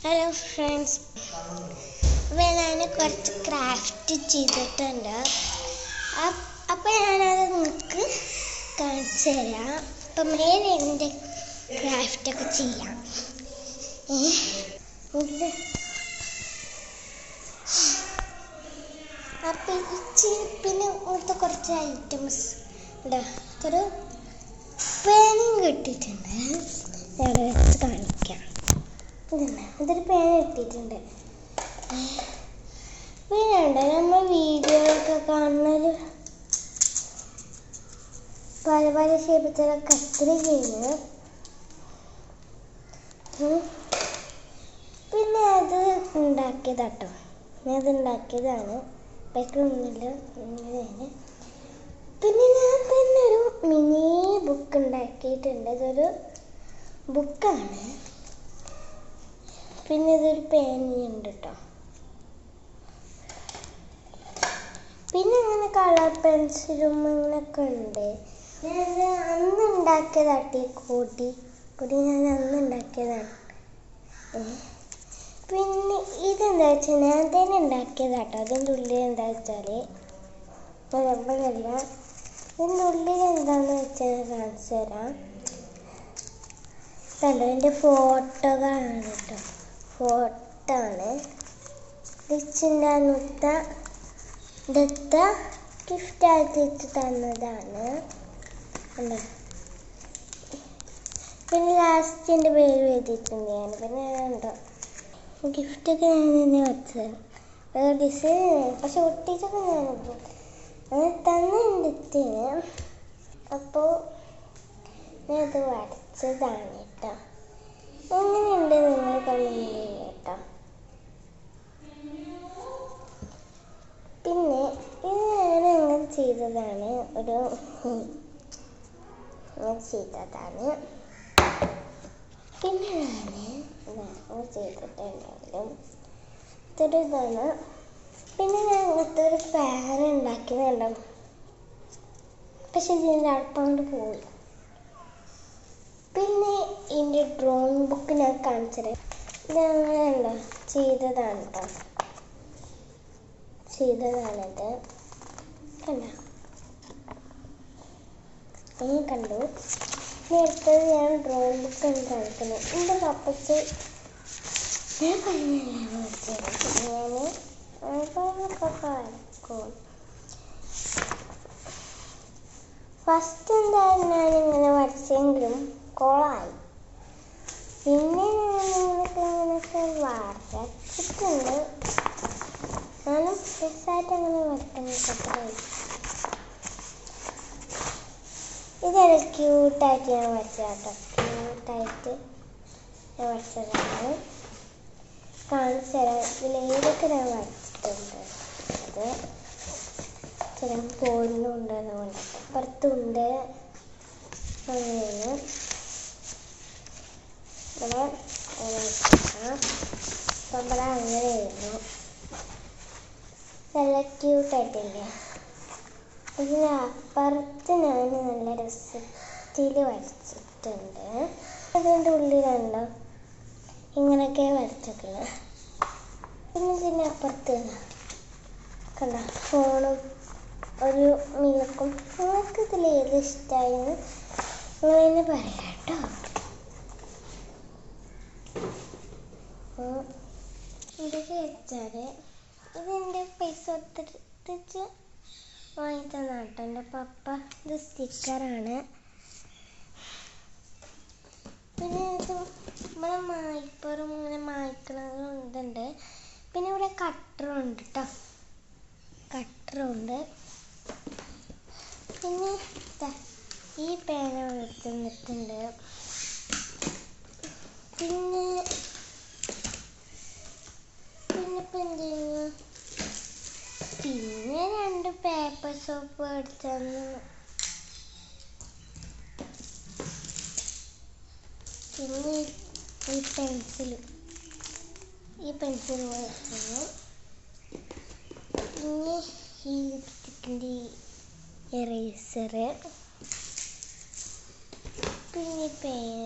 Hello friends, അപ്പോൾ ഞാൻ കുറച്ച് ക്രാഫ്റ്റ് ചെയ്തിട്ടുണ്ട്. അപ്പോൾ ഞാനത് നിങ്ങൾക്ക് കാണിച്ചു തരാം. അപ്പം മേലെ എൻ്റെ ക്രാഫ്റ്റൊക്കെ ചെയ്യാം. അപ്പം പിന്നെ ഇവിടുത്തെ കുറച്ച് ഐറ്റംസ് ഉണ്ട്. ഒരു പേനയും കിട്ടിയിട്ടുണ്ട്. അവിടെ വെച്ച് കാണിക്കാം. ഇതൊരു പേന കിട്ടിയിട്ടുണ്ട്. പിന്നെ ഉണ്ട് നമ്മൾ വീഡിയോയിലൊക്കെ കാണുന്നത് പല പല ഷേപ്പത്തിലുള്ള കത്രികയാണ്. പിന്നെ അത് ഉണ്ടാക്കിയതാട്ടോ, അത് ഉണ്ടാക്കിയതാണ്. വെക്കൊന്നുമില്ല. പിന്നെ ഞാൻ തന്നെ ഒരു മിനി ബുക്ക് ഉണ്ടാക്കിയിട്ടുണ്ട്. ഇതൊരു ബുക്കാണ്. പിന്നെ ഇതൊരു പേനയുണ്ട് കേട്ടോ. പിന്നെ അങ്ങനെ കളർ പെൻസിലും അങ്ങനെയൊക്കെ ഉണ്ട്. ഞാനത് അന്ന് ഉണ്ടാക്കിയതാട്ടി കൂട്ടി ഞാൻ അന്ന് ഉണ്ടാക്കിയതാണ്. പിന്നെ ഇതെന്താ വെച്ചാൽ ഞാൻ തന്നെ ഉണ്ടാക്കിയതാട്ടോ. അതിൻ്റെ ഉള്ളിൽ എന്താ വെച്ചാൽ രമ്പല്ല. ഇതിൻ്റെ ഉള്ളിൽ എന്താണെന്ന് വെച്ചാൽ കാണിച്ചു തരാം. കണ്ടോ, എൻ്റെ ഫോട്ടോകളാണ് കേട്ടോ. ഫോട്ടോ ആണ്. റിച്ചിൻ്റെ അന്നത്തെ ഗിഫ്റ്റ് ആയിട്ട് തന്നതാണ്. പിന്നെ ലാസ്റ്റ് എൻ്റെ പേര് എഴുതിയിട്ടുണ്ട് ഞാൻ. പിന്നെ ഉണ്ടോ ഗിഫ്റ്റൊക്കെ ഞാൻ തന്നെ വെച്ചതാണ്. വേറെ ഡിസൈൻ പക്ഷെ ഒട്ടിച്ചൊക്കെ ഞാനിപ്പോൾ തന്നെടുത്തിന്. അപ്പോൾ ഞാനത് വരച്ചതാണ് കേട്ടോ. എങ്ങനെയുണ്ട് നിങ്ങൾ കമന്റ് കേട്ടോ. പിന്നെ ഇത് ഞാൻ അങ്ങനെ ചെയ്തതാണ്. ചെയ്തതാണ്. പിന്നെ ഞാൻ ചെയ്തിട്ടുണ്ടായാലും ഇതൊരു ഇതാണ്. പിന്നെ ഞാൻ അങ്ങനത്തെ ഒരു ഫാൻ ഉണ്ടാക്കിയതുണ്ടാവും. പക്ഷെ ഇതിൻ്റെ അടുത്തോണ്ട് പോയി. പിന്നെ എൻ്റെ ഡ്രോയിങ് ബുക്ക് ഞാൻ കാണിച്ചത് ഇതങ്ങനെയുണ്ടോ ചെയ്തതാണ് കേട്ടോ. ചെയ്തതാണിത്. കണ്ടോ, കണ്ടു. ഇനി അടുത്തത് ഞാൻ ഡ്രോയിങ് ബുക്ക് കാണിക്കുന്നു. എൻ്റെ പപ്പച്ച് ഞാൻ വരക്കും. ഫസ്റ്റ് എന്തായാലും ഞാനിങ്ങനെ വരച്ചെങ്കിലും കോളായി. പിന്നെ ഞാനിങ്ങനെയൊക്കെ വരച്ചിട്ടുണ്ട്. ഞാനും രസമായിട്ട് അങ്ങനെ വരയ്ക്കുന്നതൊക്കെ. ഇതൊരു ക്യൂട്ടായിട്ട് ഞാൻ വരച്ചതാട്ടോ. ക്യൂട്ടായിട്ട് ഞാൻ വരച്ചതാണ്. കാണിച്ചു തരാം. ഇതിലേതൊക്കെ ഞാൻ വരച്ചിട്ടുണ്ട്. അത് ചില പോരുന്നുണ്ട്. അതുകൊണ്ട് അപ്പുറത്തുണ്ട്. അങ്ങനെയാണ് ഇവിടെ അങ്ങനെയായിരുന്നു. നല്ല ക്യൂട്ടായിട്ടില്ലേ. ഇതിന് അപ്പുറത്ത് ഞാൻ നല്ല രസത്തിൽ വരച്ചിട്ടുണ്ട്. അതിൻ്റെ ഉള്ളിലുണ്ടോ ഇങ്ങനെയൊക്കെ വരച്ചേക്കുന്നത്. പിന്നെ ഇതിൻ്റെ അപ്പുറത്ത് കണ്ട ഫോണും ഒരു മിൽക്കും. നിങ്ങൾക്ക് ഇതിൽ ഏത് ഇഷ്ടമായെന്ന് നിങ്ങൾ തന്നെ പറയാം കേട്ടോ. ഇതൊക്കെ വെച്ചാൽ ഇതെൻ്റെ പൈസ കൊടുത്തിട്ട് വാങ്ങിത്തന്നാണ് കേട്ടോ എൻ്റെ പപ്പ. ഇത് സ്റ്റിക്കറാണ്. പിന്നെ ഇത് നമ്മളെ മായ്പ്പറും ഇങ്ങനെ മായ്ക്കണതും ഇതുണ്ട്. പിന്നെ ഇവിടെ കട്ടറുണ്ട് കേട്ടോ. കട്ടറുണ്ട്. പിന്നെ ഈ പേന വെച്ചിട്ടുണ്ട്. പിന്നെ പിന്നെ രണ്ട് പേപ്പർ സോപ്പ് മേടിച്ചു. പിന്നെ ഈ പെൻസിൽ മേടിച്ചു. പിന്നെ ഈ ലിപ്സ്റ്റിക്കിൻ്റെ എറേസർ. പിന്നെ പേന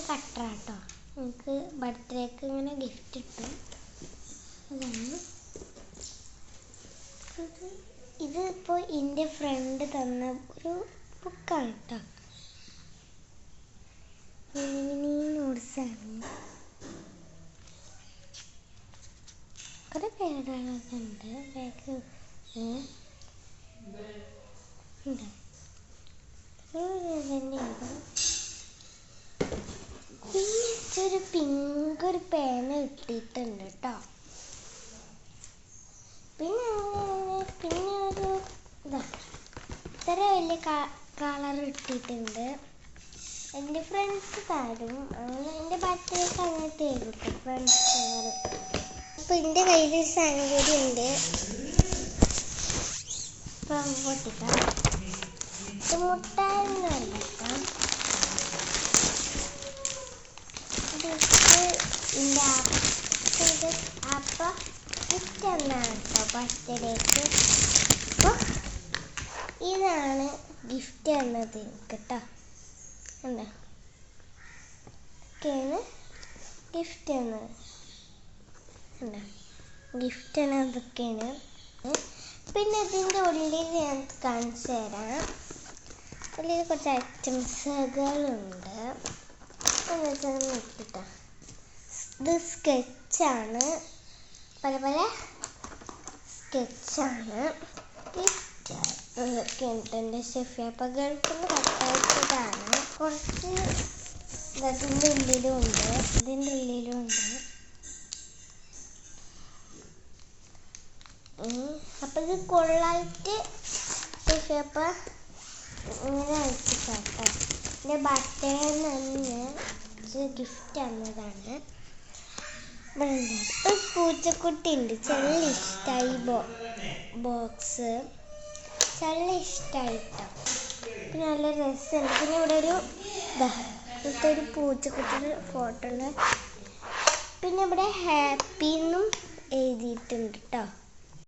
കട്ടറാട്ടോ. എനിക്ക് ബർത്ത്ഡേക്ക് ഇങ്ങനെ ഗിഫ്റ്റ് കിട്ടും. അതാണ് ഇത്. ഇപ്പോൾ എൻ്റെ ഫ്രണ്ട് തന്ന ഒരു ബുക്കാണ് കേട്ടോ. മിനി നോട്ട്സാണ്. കുറേ പേരുകളൊക്കെ ഉണ്ട്. ബാഗ് ഉണ്ട്. പിന്നെ ഒരു പിങ്ക് ഒരു പേന കിട്ടിയിട്ടുണ്ട് കേട്ടോ. പിന്നെ ഒരു ഇത്ര വലിയ കളർ കിട്ടിയിട്ടുണ്ട്. എൻ്റെ ഫ്രണ്ട്സ് തരും. എൻ്റെ ബർത്ത്ഡേക്ക് അങ്ങനത്തെ കിട്ടും ഫ്രണ്ട്സ് കളർ. അപ്പോൾ എൻ്റെ കയ്യിൽ സാധനം കൂടി ഉണ്ട്. ഇപ്പം പൊട്ടിക്കാം. ഇത് മുട്ടായെന്നല്ല കേട്ടോ. ഇത് അപ്പം ഗിഫ്റ്റ് എന്നാണ് കേട്ടോ ബർത്ത്ഡേക്ക്. അപ്പോൾ ഇതാണ് ഗിഫ്റ്റ് എന്നത് കേട്ടോ. എന്താ ഒക്കെയാണ് ഗിഫ്റ്റ് എന്നത്. എന്താ ഗിഫ്റ്റ് എന്നതൊക്കെയാണ്. പിന്നെ ഇതിൻ്റെ ഉള്ളിൽ ഞാൻ കാണിച്ചു തരാം. ഉള്ളിൽ കുറച്ച് ഐറ്റംസുകളുണ്ട്. നോക്കിട്ടോ. ഇത് സ്കെച്ചാണ്. പല പല സ്കെച്ചാണ്. ഗിഫ്റ്റ് ഒക്കെ ഉണ്ട്. എൻ്റെ ഷെഫിയ അപ്പോൾ ഗൾഫിൽ കട്ടയച്ചതാണ്. കുറച്ച് ഇതിൻ്റെ ഉള്ളിലും ഉണ്ട്. ഇതിൻ്റെ ഉള്ളിലും ഉണ്ട്. അപ്പം ഇത് കൊള്ളായിട്ട് ഷെഫിയപ്പം ഇങ്ങനെ അയച്ചിട്ടാട്ടോ. എൻ്റെ ബർത്ത്ഡേ തന്നെ ഗിഫ്റ്റ് തന്നതാണ്. ഒരു പൂച്ചക്കുട്ടി ഉണ്ട്. ചെല്ല ഇഷ്ടമായി ബോക്സ്. ചെല്ല ഇഷ്ടമായിട്ടോ. പിന്നെ നല്ല രസമുണ്ട്. പിന്നെ ഇവിടെ ഒരു പൂച്ചക്കുട്ടിയുടെ ഫോട്ടോ ഉണ്ട്. പിന്നെ ഇവിടെ ഹാപ്പി എന്നും എഴുതിയിട്ടുണ്ട് കേട്ടോ.